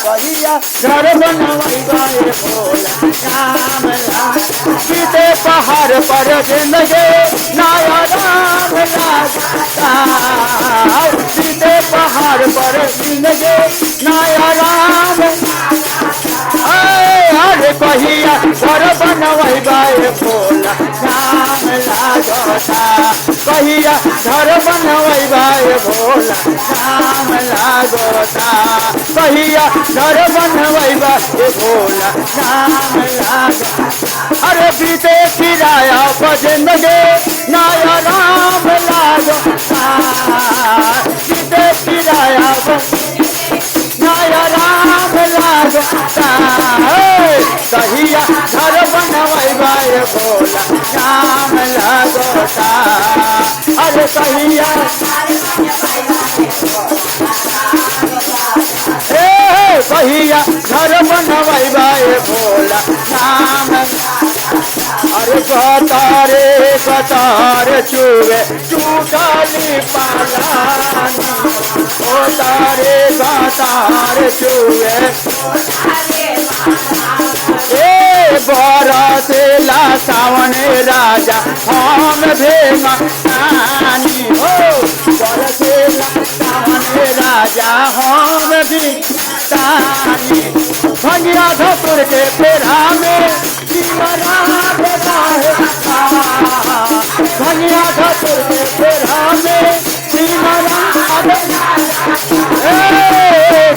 कहिया घर बनवाइबा ए भोला राम लाग बीते पहाड़ पर जिंदगी नया राम लागता बीते पहाड़ पर जिंदगी नया राम अरे कहिया घर बनवाइबा ए भोला राम लागता कहिया घर बनवाइबा ए भोला राम लागता कहिया घर बनवाइबा ए भोला राम लागता अरे बीते किराया पर जिंदगी नया राम लागता बीते किराया पर नया राम लागता कहिया घर बनवाइबा ए भोला राम लागता अरे कहिया कहिया घर बनवाइबा ए भोला राम अरे कतार चुए टूटली पालानी ओ तारे कतार चुए बरसेला सावन राजा हम भेमानी हो बरसेला सावन राजा हम भी तानी भंगिया धतुर के पेड़ा में भंगिया धतुर के पेड़ा में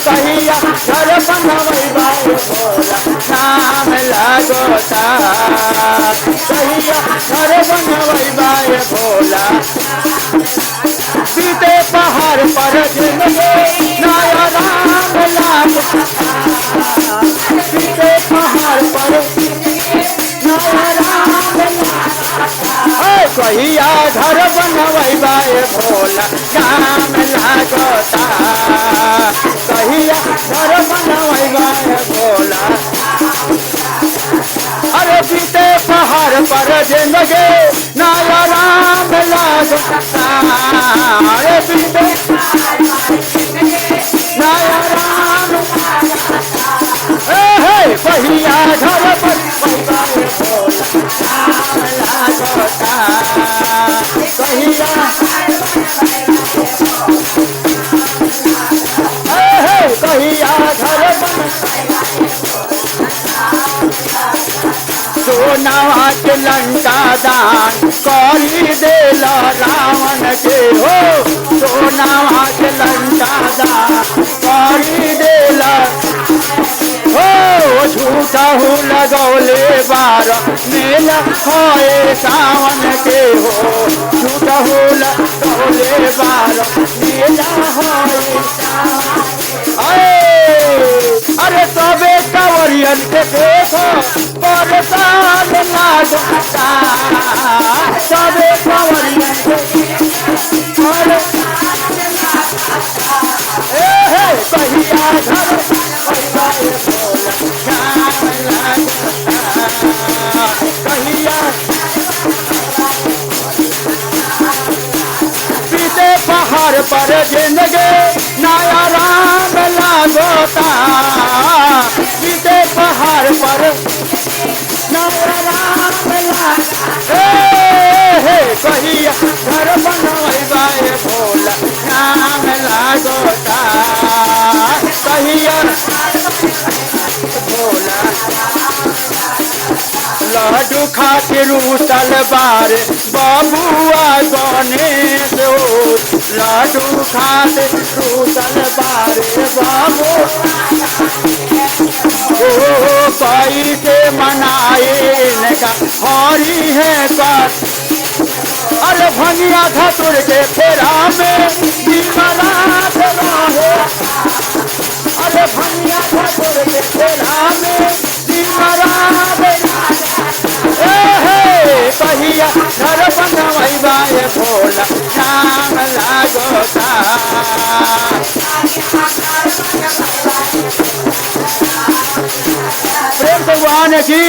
कहिया घर बनवाइबा ए भोला राम लागता कहिया घर बनवाइबा ए भोला बीते पहाड़ पर जिंदगी नया राम लागता बीते पहाड़ पर नया राम कहिया घर बनवाइबा ए भोला राम लागता कहिया घर बनवाइबा ए भोला अरे बीते पहाड़ पर जिंदगी नया राम लागता अरे बीते नया राम कहिया घर बनवाइबा ए भोला राम लागता कहिया कहिया घर सोनावा के लंका दान करी देला रावण के हो सोनावा के लंका दान करी देला हो झूठा हूँ लगौले बार मेला होए सावन के हो झूठा हूँ लगौले बार मेला होए अरे सबे कांवरियन के देखो परेशान लागता सबे कांवरियन कहिया घर बनवाइबा ए भोला राम लागता कहिया बीते पहाड़ पर जिंदगी नया राम लागता बीते पहाड़ पर नया राम लागता कहिया घर बनवाइबा ए भोला राम लागता कहिया भोला लड्डू खातिर उसल बारे बबुआ गणेश हो लड्डू खातिर उसल बारे बाबू ओ कैसे मनाए का हरी है कर अरे भंगिया धतुर के फेरा में दीवानाथ रहे अरे भंगिया धतुर के फेरा में दीवानाथ कहिया घर बनवाइबा ए भोला राम लागता प्रेम भगवान की